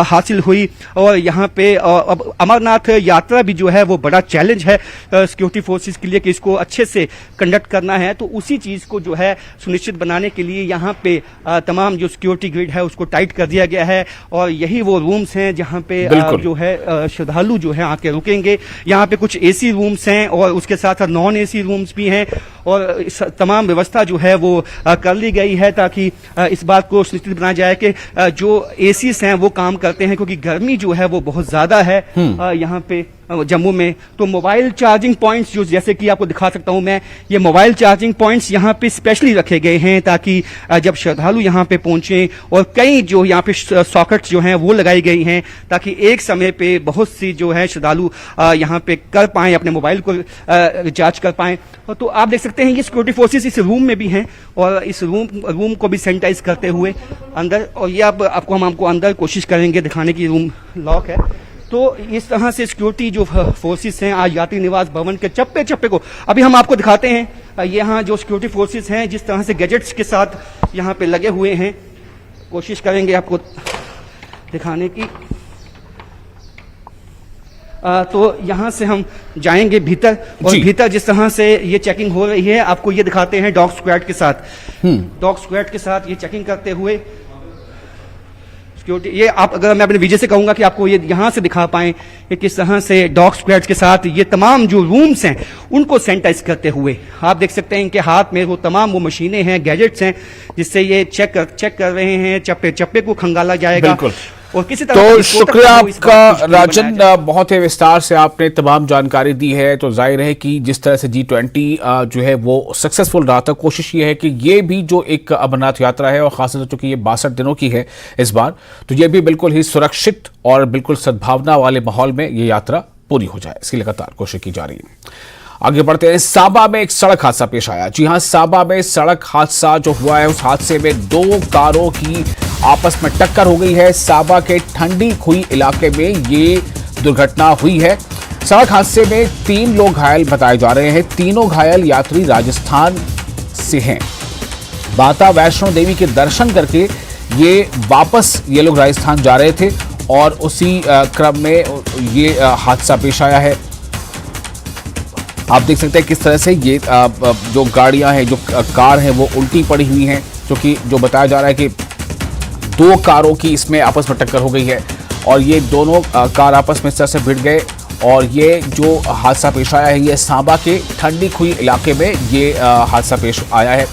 हासिल हुई और यहाँ पे अब अमरनाथ यात्रा भी जो है वो बड़ा चैलेंज है सिक्योरिटी फोर्सेस के लिए कि इसको अच्छे से कंडक्ट करना है। तो उसी चीज को जो है सुनिश्चित बनाने के लिए यहाँ पे तमाम जो सिक्योरिटी ग्रिड है उसको टाइट कर दिया गया है और यही वो रूम्स हैं जहाँ पे जो है श्रद्धालु जो है आके रुकेंगे। यहाँ पे कुछ AC रूम्स हैं और उसके साथ साथ नॉन AC रूम्स भी हैं और तमाम व्यवस्था जो है वो कर ली गई है ताकि इस बात को सुनिश्चित बनाया जाए कि जो ACs हैं वो काम करते हैं, क्योंकि गर्मी जो है वो बहुत ज्यादा है यहाँ पे जम्मू में। तो मोबाइल चार्जिंग पॉइंट्स जो, जैसे कि आपको दिखा सकता हूं मैं, ये मोबाइल चार्जिंग पॉइंट्स यहाँ पे स्पेशली रखे गए हैं ताकि जब श्रद्धालु यहाँ पे पहुंचे, और कई जो यहाँ पे सॉकेट्स जो हैं वो लगाई गई हैं ताकि एक समय पे बहुत सी जो है श्रद्धालु यहाँ पे कर पाएं, अपने मोबाइल को रिचार्ज कर पाएं। तो आप देख सकते हैं ये सिक्योरिटी फोर्सेस इस रूम में भी हैं और इस रूम को भी सैनिटाइज करते हुए अंदर, और ये आपको हम अंदर कोशिश करेंगे दिखाने की, रूम लॉक है। तो इस तरह से सिक्योरिटी जो फोर्सेस हैं आज यात्री निवास भवन के चप्पे चप्पे को अभी हम आपको दिखाते हैं। यहाँ जो सिक्योरिटी फोर्सेस हैं जिस तरह से गैजेट्स के साथ यहाँ पे लगे हुए हैं, कोशिश करेंगे आपको दिखाने की। तो यहाँ से हम जाएंगे भीतर और भीतर जिस तरह से ये चेकिंग हो रही है आपको ये दिखाते हैं डॉग स्क्वाड के साथ ये चेकिंग करते हुए सिक्योरिटी। ये आप, अगर मैं अपने विजय से कहूंगा कि आपको ये यहाँ से दिखा पाएं कि किस तरह से डॉग स्क्वाड के साथ ये तमाम जो रूम्स हैं उनको सैनिटाइज करते हुए आप देख सकते हैं इनके हाथ में वो तमाम वो मशीनें हैं, गैजेट्स हैं जिससे ये चेक कर रहे हैं, चप्पे चप्पे को खंगाला जाएगा। और किसी तरह तो शुक्रिया आपका राजन, बहुत ही विस्तार से आपने तमाम जानकारी दी है। तो जाहिर है कि जिस तरह से G20 जो है वो सक्सेसफुल रहा था, कोशिश ये है कि ये भी जो एक अमरनाथ यात्रा है और खासतौर से चूंकि ये 62 दिनों की है इस बार, तो ये भी बिल्कुल ही सुरक्षित और बिल्कुल सद्भावना वाले माहौल में ये यात्रा पूरी हो जाए, इसकी लगातार कोशिश की जा रही है। आगे बढ़ते हैं। साबा में एक सड़क हादसा पेश आया। जी हां, साबा में सड़क हादसा जो हुआ है उस हादसे में 2 कारों की आपस में टक्कर हो गई है। साबा के ठंडी खुई इलाके में ये दुर्घटना हुई है। सड़क हादसे में 3 लोग घायल बताए जा रहे हैं। तीनों घायल यात्री राजस्थान से हैं। माता वैष्णो देवी के दर्शन करके ये वापस ये लोग राजस्थान जा रहे थे और उसी क्रम में ये हादसा पेश आया है। आप देख सकते हैं किस तरह से ये जो गाड़ियां हैं, जो कार हैं वो उल्टी पड़ी हुई हैं, क्योंकि जो बताया जा रहा है कि 2 कारों की इसमें आपस में टक्कर हो गई है और ये दोनों कार आपस में इस तरह से भिड़ गए और ये जो हादसा पेश आया है ये सांबा के ठंडी खुई इलाके में ये हादसा पेश आया है।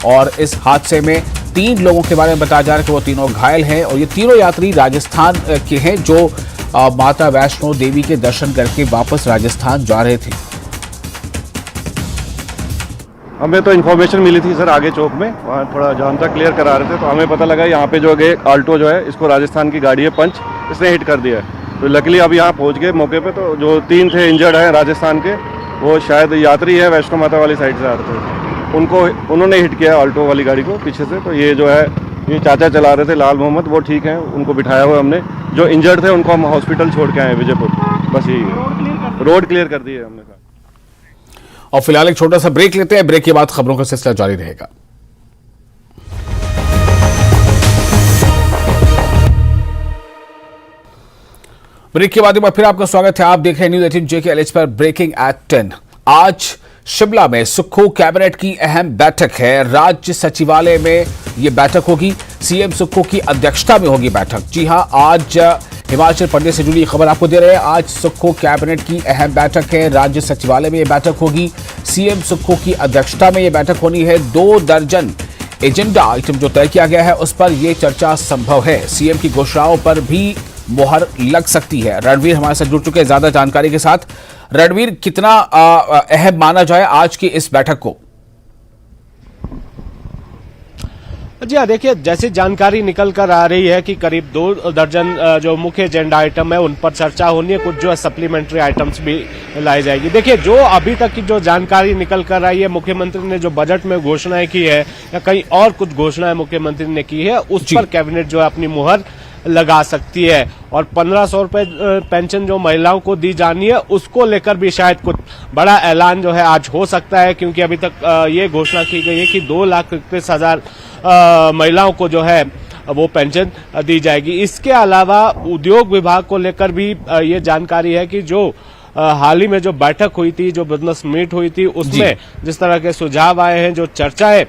और इस हादसे में 3 लोगों के बारे में बताया जा रहा है कि वो तीनों घायल हैं और ये तीनों यात्री राजस्थान के हैं जो माता वैष्णो देवी के दर्शन करके वापस राजस्थान जा रहे थे। हमें तो इन्फॉर्मेशन मिली थी सर, आगे चौक में वहाँ थोड़ा जाम था, क्लियर करा रहे थे, तो हमें पता लगा यहाँ पे जो है आल्टो जो है इसको राजस्थान की गाड़ी है पंच, इसने हिट कर दिया है। तो लकीली अब यहाँ पहुँच गए मौके पे। तो जो 3 थे इंजर्ड हैं राजस्थान के, वो शायद यात्री है वैष्णो माता वाली साइड से आ रहे थे, उन्होंने हिट किया आल्टो वाली गाड़ी को पीछे से। तो ये जो है ये चाचा चला रहे थे लाल मोहम्मद, वो ठीक है, उनको बिठाया हुआ हमने। जो इंजर्ड थे उनको हम हॉस्पिटल छोड़ के आए विजयपुर। बस यही है, रोड क्लियर कर दी है हमने। और फिलहाल एक छोटा सा ब्रेक लेते हैं, ब्रेक के बाद खबरों का सिलसिला जारी रहेगा। ब्रेक के बाद एक बार फिर आपका स्वागत है। आप देख रहे हैं न्यूज़ 18 JK LH पर ब्रेकिंग एट 10। आज शिमला में सुक्खू कैबिनेट की अहम बैठक है। राज्य सचिवालय में ये बैठक होगी। सीएम सुक्खू की अध्यक्षता में होगी बैठक। जी हां, आज हिमाचल प्रदेश से जुड़ी खबर आपको दे रहे हैं। आज सुक्खू कैबिनेट की अहम बैठक है। राज्य सचिवालय में यह बैठक होगी। सीएम सुक्खू की अध्यक्षता में यह बैठक होनी है। 2 दर्जन एजेंडा आइटम जो तय किया गया है उस पर यह चर्चा संभव है। सीएम की घोषणाओं पर भी मुहर लग सकती है। रणवीर हमारे साथ जुड़ चुके हैं ज्यादा जानकारी के साथ। रणवीर, कितना अहम माना जाए आज की इस बैठक को? जी हाँ, देखिए जैसी जानकारी निकल कर आ रही है कि करीब 2 दर्जन जो मुख्य एजेंडा आइटम है उन पर चर्चा होनी है, कुछ जो है सप्लीमेंट्री आइटम्स भी लाई जाएगी। देखिए जो अभी तक की जो जानकारी निकल कर आई है, मुख्यमंत्री ने जो बजट में घोषणाएं की है या कहीं और कुछ घोषणाएं मुख्यमंत्री ने की है, उस पर कैबिनेट जो है अपनी मुहर लगा सकती है। और 1500 रुपए पेंशन जो महिलाओं को दी जानी है उसको लेकर भी शायद कुछ बड़ा ऐलान जो है आज हो सकता है, क्योंकि अभी तक ये घोषणा की गई है कि 2,31,000 महिलाओं को जो है वो पेंशन दी जाएगी। इसके अलावा उद्योग विभाग को लेकर भी ये जानकारी है कि जो हाल ही में जो बैठक हुई थी, जो बिजनेस मीट हुई थी, उसमें जिस तरह के सुझाव आए हैं, जो चर्चा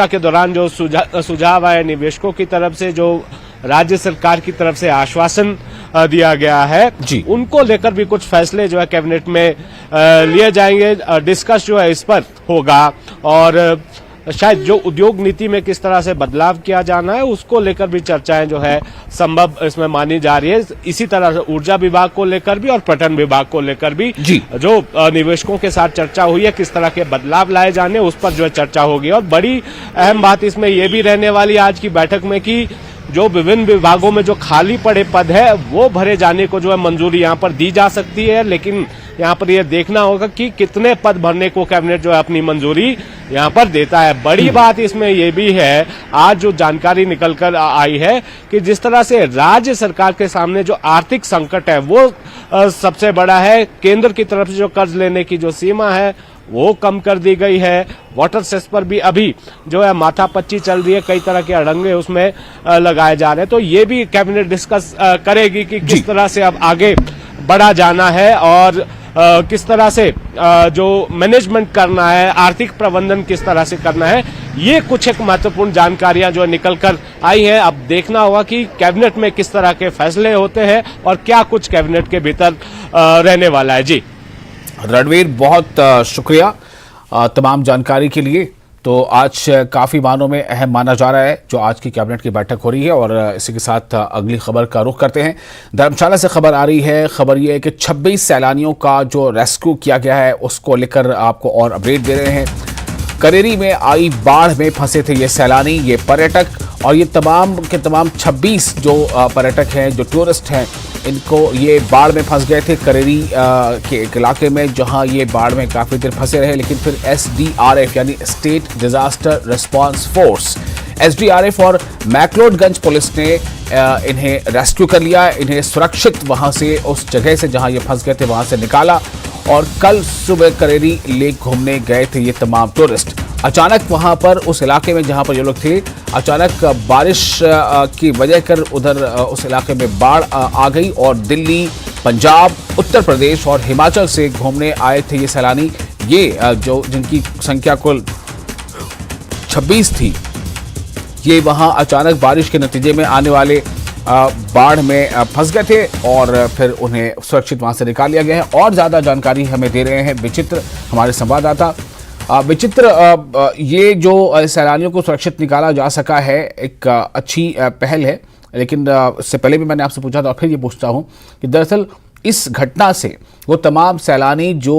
के दौरान जो सुझाव आए निवेशकों की तरफ से, जो राज्य सरकार की तरफ से आश्वासन दिया गया है, उनको लेकर भी कुछ फैसले जो है कैबिनेट में लिए जाएंगे। डिस्कस जो है इस पर होगा और शायद जो उद्योग नीति में किस तरह से बदलाव किया जाना है उसको लेकर भी चर्चाएं जो है संभव इसमें मानी जा रही है। इसी तरह से ऊर्जा विभाग को लेकर भी और पर्यटन विभाग को लेकर भी जो निवेशकों के साथ चर्चा हुई है, किस तरह के बदलाव लाए जाने उस पर जो है चर्चा होगी। और बड़ी अहम बात इसमें यह भी रहने वाली आज की बैठक में कि जो विभिन्न विभागों में जो खाली पड़े पद है वो भरे जाने को जो है मंजूरी यहाँ पर दी जा सकती है, लेकिन यहाँ पर यह देखना होगा कि कितने पद भरने को कैबिनेट जो है अपनी मंजूरी यहाँ पर देता है। बड़ी बात इसमें यह भी है, आज जो जानकारी निकल कर आई है कि जिस तरह से राज्य सरकार के सामने जो आर्थिक संकट है वो सबसे बड़ा है। केंद्र की तरफ से जो कर्ज लेने की जो सीमा है वो कम कर दी गई है। वाटर सेस पर भी अभी जो है माथापच्ची चल रही है, कई तरह के अड़ंगे उसमें लगाए जा रहे हैं। तो ये भी कैबिनेट डिस्कस करेगी कि किस तरह से अब आगे बढ़ा जाना है और किस तरह से जो मैनेजमेंट करना है, आर्थिक प्रबंधन किस तरह से करना है। ये कुछ एक महत्वपूर्ण जानकारियां जो निकल कर आई हैं। अब देखना होगा कि कैबिनेट में किस तरह के फैसले होते हैं और क्या कुछ कैबिनेट के भीतर रहने वाला है। जी रणवीर, बहुत शुक्रिया तमाम जानकारी के लिए। तो आज काफ़ी मानों में अहम माना जा रहा है जो आज की कैबिनेट की बैठक हो रही है। और इसी के साथ अगली खबर का रुख करते हैं। धर्मशाला से खबर आ रही है। खबर यह है कि 26 सैलानियों का जो रेस्क्यू किया गया है उसको लेकर आपको और अपडेट दे रहे हैं। करेरी में आई बाढ़ में फंसे थे ये सैलानी, ये पर्यटक, और ये तमाम के तमाम 26 जो पर्यटक हैं, जो टूरिस्ट हैं, इनको ये बाढ़ में फंस गए थे करेरी के एक इलाके में, जहां ये बाढ़ में काफ़ी देर फंसे रहे। लेकिन फिर SDRF यानी state disaster response force, SDRF और मैक्लोडगंज पुलिस ने इन्हें रेस्क्यू कर लिया, इन्हें सुरक्षित वहां से, उस जगह से जहां ये फंस गए थे वहां से निकाला। और कल सुबह करेरी लेक घूमने गए थे ये तमाम टूरिस्ट। अचानक वहां पर उस इलाके में जहां पर ये लोग थे, अचानक बारिश की वजह कर उधर उस इलाके में बाढ़ आ गई और दिल्ली, पंजाब, उत्तर प्रदेश और हिमाचल से घूमने आए थे ये सैलानी। ये जो जिनकी संख्या कुल 26 थी, ये वहां अचानक बारिश के नतीजे में आने वाले बाढ़ में फंस गए थे और फिर उन्हें सुरक्षित वहां से निकाल लिया गया है। और ज्यादा जानकारी हमें दे रहे हैं विचित्र, हमारे संवाददाता। विचित्र, ये जो सैलानियों को सुरक्षित निकाला जा सका है, एक अच्छी पहल है। लेकिन इससे पहले भी मैंने आपसे पूछा था और फिर ये पूछता हूं कि दरअसल इस घटना से वो तमाम सैलानी जो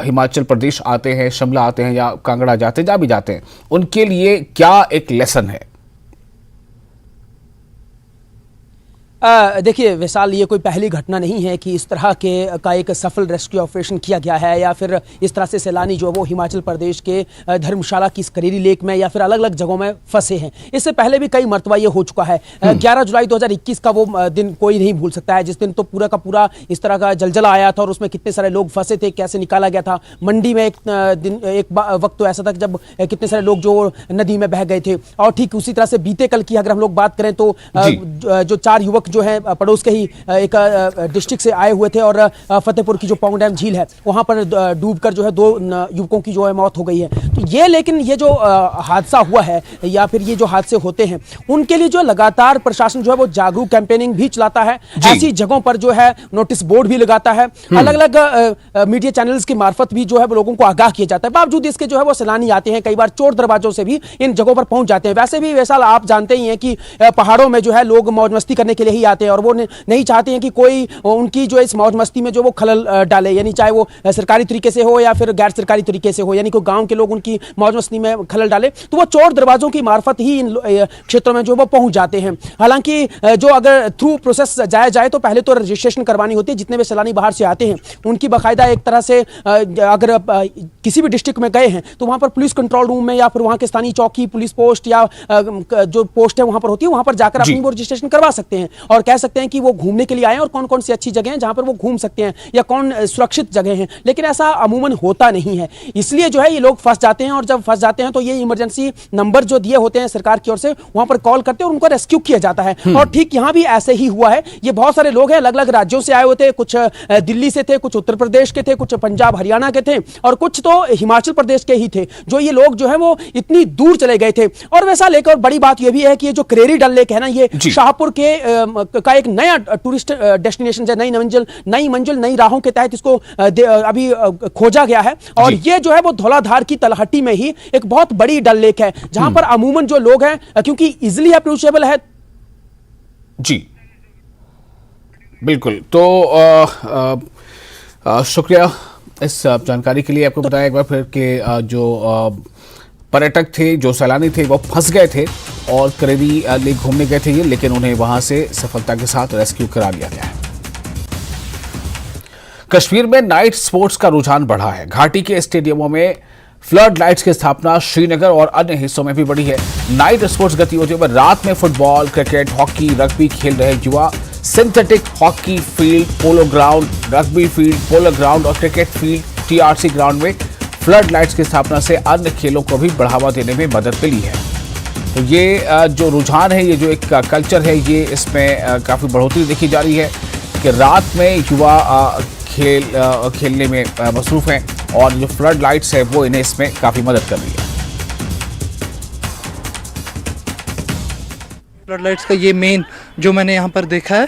हिमाचल प्रदेश आते हैं, शिमला आते हैं या कांगड़ा जाते हैं, जहाँ भी जाते हैं, उनके लिए क्या एक लेसन है? देखिए विशाल, ये कोई पहली घटना नहीं है कि इस तरह के का एक सफल रेस्क्यू ऑपरेशन किया गया है या फिर इस तरह से सैलानी जो वो हिमाचल प्रदेश के धर्मशाला की इस करेरी लेक में या फिर अलग अलग जगहों में फंसे हैं। इससे पहले भी कई मरतबा ये हो चुका है। 11 जुलाई 2021 का वो दिन कोई नहीं भूल सकता है, जिस दिन तो पूरा का पूरा इस तरह का जलजला आया था और उसमें कितने सारे लोग फंसे थे, कैसे निकाला गया था। मंडी में एक वक्त तो ऐसा था जब कितने सारे लोग जो नदी में बह गए थे। और ठीक उसी तरह से बीते कल की अगर हम लोग बात करें तो जो 4 युवक जो है पड़ोस के ही एक डिस्ट्रिक्ट से आए हुए थे और फतेहपुर की जो पौंग डैम झील है वहां पर डूबकर जो है 2 युवकों की जो है मौत हो गई है। तो ये, लेकिन ये जो हादसा हुआ है या फिर ये जो हादसे होते हैं उनके लिए जो लगातार प्रशासन जो है वो जागरूक कैंपेनिंग भी चलाता है, ऐसी जगहों पर जो है नोटिस बोर्ड भी लगाता है, अलग अलग मीडिया चैनल्स की मार्फत भी जो है वो लोगों को आगाह किया जाता है। बावजूद इसके जो है वो सैलानी आते हैं, कई बार चोर दरवाजों से भी इन जगहों पर पहुंच जाते हैं। वैसे भी वैसा आप जानते ही हैं कि पहाड़ों में जो है लोग मौज मस्ती करने के लिए ही ही आते हैं और वो नहीं चाहते हैं कि कोई उनकी जो इस मौज मस्ती में जो वो खलल डाले, यानी चाहे वो सरकारी तरीके से हो या फिर गैर सरकारी तरीके से हो, यानी कोई गांव के लोग उनकी मौज मस्ती में खलल डाले, तो वो चोर दरवाजों की मार्फत ही इन क्षेत्रों में जो वो पहुंच जाते हैं। हालांकि जो अगर थ्रू प्रोसेस जाया जाए तो पहले तो रजिस्ट्रेशन करवानी होती है। जितने भी सैलानी बाहर से आते हैं उनकी बाकायदा एक तरह से अगर किसी भी डिस्ट्रिक्ट में गए हैं तो वहां पर पुलिस कंट्रोल रूम में या फिर वहां के स्थानीय चौकी, पुलिस पोस्ट या जो पोस्ट है वहां पर होती है, वहां पर जाकर अपनी वो रजिस्ट्रेशन करवा सकते हैं और कह सकते हैं कि वो घूमने के लिए आए और कौन कौन सी अच्छी जगह हैं जहां पर वो घूम सकते हैं या कौन सुरक्षित जगह हैं। लेकिन ऐसा अमूमन होता नहीं है, इसलिए जो है ये लोग फंस जाते हैं और जब फंस जाते हैं तो ये इमरजेंसी नंबर जो दिए होते हैं सरकार की ओर से वहां पर कॉल करते हैं और उनको रेस्क्यू किया जाता है। और ठीक यहां भी ऐसे ही हुआ है। ये बहुत सारे लोग हैं, अलग अलग राज्यों से आए हुए थे, कुछ दिल्ली से थे, कुछ उत्तर प्रदेश के थे, कुछ पंजाब हरियाणा के थे और कुछ तो हिमाचल प्रदेश के ही थे। जो ये लोग जो है वो इतनी दूर चले गए थे। और वैसा लेकर बड़ी बात यह भी है कि ये जो करेरी डल लेक है ना, ये शाहपुर के का एक नया टूरिस्ट डेस्टिनेशन है, नई मंजिल नई राहों के तहत इसको अभी खोजा गया है। और ये जो है वो धौलाधार की तलहटी में ही एक बहुत बड़ी डल लेक है जहां पर अमूमन जो लोग हैं, क्योंकि इजिली अप्रोचेबल है। जी बिल्कुल, तो शुक्रिया इस जानकारी के लिए। आपको बताया एक बार फिर कि जो पर्यटक थे, जो सैलानी थे, वो फंस गए थे और करेरी लेक घूमने गए थे ये, लेकिन उन्हें वहां से सफलता के साथ रेस्क्यू करा लिया गया है। कश्मीर में नाइट स्पोर्ट्स का रुझान बढ़ा है। घाटी के स्टेडियमों में फ्लड लाइट्स की स्थापना श्रीनगर और अन्य हिस्सों में भी बढ़ी है। नाइट स्पोर्ट्स गतिविधियों में रात में फुटबॉल, क्रिकेट, हॉकी, रग्बी खेल रहे युवा synthetic hockey field, polo ground, rugby field, polo ground और क्रिकेट फील्ड, टीआरसी ग्राउंड में फ्लड लाइट्स की स्थापना से अन्य खेलों को भी बढ़ावा देने में मदद मिली है। तो ये जो रुझान है, ये जो एक कल्चर है, ये इसमें काफ़ी बढ़ोतरी देखी जा रही है कि रात में युवा खेलने में मसरूफ़ हैं और जो फ्लड लाइट्स है वो इन्हें इसमें काफ़ी मदद कर रही है। फ्लड लाइट्स का ये मेन जो मैंने यहाँ पर देखा है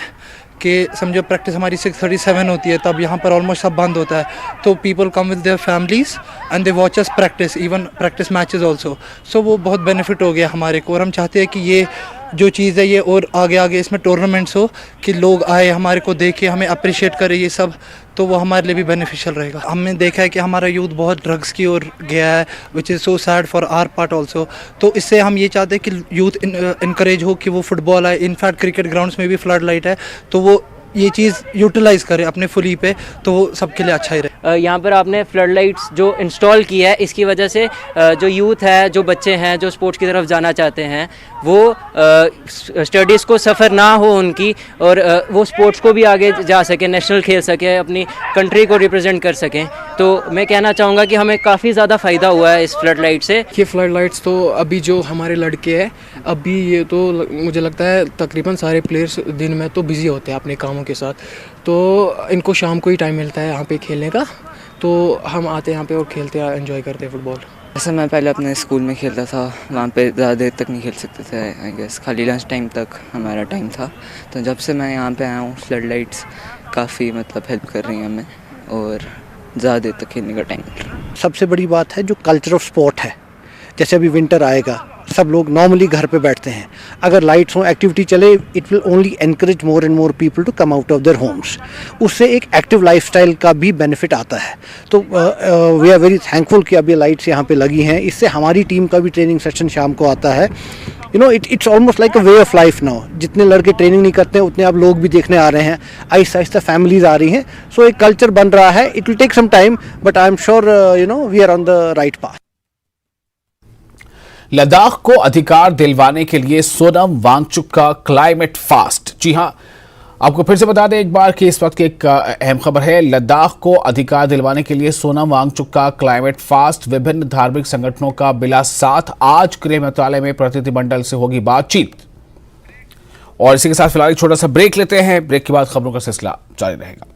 कि समझो प्रैक्टिस हमारी 6:37 होती है, तब यहाँ पर ऑलमोस्ट सब बंद होता है, तो people come with their families and they watch us practice, even practice matches also. So वो बहुत बेनिफिट हो गया हमारे को और हम चाहते हैं कि ये जो चीज़ है ये और आगे इसमें टूर्नामेंट्स हो कि लोग आए हमारे को देखे, हमें अप्रिशिएट करे ये सब, तो वो हमारे लिए भी बेनिफिशियल रहेगा। हमने देखा है कि हमारा यूथ बहुत ड्रग्स की ओर गया है, which is so sad for our part also. तो इससे हम ये चाहते हैं कि यूथ इनकरेज हो कि वो फुटबॉल आए, इनफैक्ट क्रिकेट ग्राउंड्स में भी फ्लड लाइट है, तो वो ये चीज़ यूटिलाइज करे अपने फुली पे, तो वो सबके लिए अच्छा ही रहे। यहाँ पर आपने फ्लड लाइट्स जो इंस्टॉल की है, इसकी वजह से जो यूथ है, जो बच्चे हैं, जो स्पोर्ट्स की तरफ जाना चाहते हैं, वो स्टडीज़ को सफ़र ना हो उनकी, और वो स्पोर्ट्स को भी आगे जा सके, नेशनल खेल सके, अपनी कंट्री को रिप्रेजेंट कर सकें। तो मैं कहना चाहूँगा कि हमें काफ़ी ज़्यादा फ़ायदा हुआ है इस फ्लड लाइट से। ये फ्लड लाइट्स तो अभी जो हमारे लड़के हैं, अभी ये तो मुझे लगता है तकरीबन सारे प्लेयर्स दिन में तो बिज़ी होते हैं अपने कामों के साथ, तो इनको शाम को ही टाइम मिलता है यहाँ पे खेलने का, तो हम आते हैं यहाँ पे और खेलते हैं, एंजॉय करते हैं फुटबॉल। जैसे मैं पहले अपने स्कूल में खेलता था, वहाँ पे ज़्यादा देर तक नहीं खेल सकते थे, आई गेस खाली लंच टाइम तक हमारा टाइम था। तो जब से मैं यहाँ पे आया हूँ, फ्लड लाइट्स काफ़ी मतलब हेल्प कर रही हैं हमें और ज़्यादा देर तक खेलने का टाइम मिल रहा है। सबसे बड़ी बात है जो कल्चर ऑफ स्पोर्ट है, जैसे अभी विंटर आएगा, सब लोग नॉर्मली घर पे बैठते हैं, अगर लाइट्स हो, एक्टिविटी चले, it will only encourage more and more people to come out of their homes. उससे एक एक्टिव लाइफस्टाइल का भी बेनिफिट आता है। तो वी आर वेरी थैंकफुल कि अभी लाइट्स यहाँ पे लगी हैं, इससे हमारी टीम का भी ट्रेनिंग सेशन शाम को आता है। You know it's almost like a way of life now. जितने लड़के ट्रेनिंग नहीं करते हैं उतने आप लोग भी देखने आ रहे हैं, आहिस्ता आहिस्ता फैमिलीज आ रही हैं, सो एक कल्चर बन रहा है। It will take some time but I am sure you know we are on the right path. Ladakh को अधिकार दिलवाने के लिए सोनम वांगचुक का क्लाइमेट फास्ट। जी हां, आपको फिर से बता दें एक बार कि इस वक्त की एक अहम खबर है। लद्दाख को अधिकार दिलवाने के लिए सोनम वांगचुक का क्लाइमेट फास्ट। विभिन्न धार्मिक संगठनों का बिला साथ आज गृह मंत्रालय में प्रतिनिधिमंडल से होगी बातचीत। और इसी के साथ फिलहाल एक छोटा सा ब्रेक लेते हैं, ब्रेक के बाद खबरों का सिलसिला जारी रहेगा।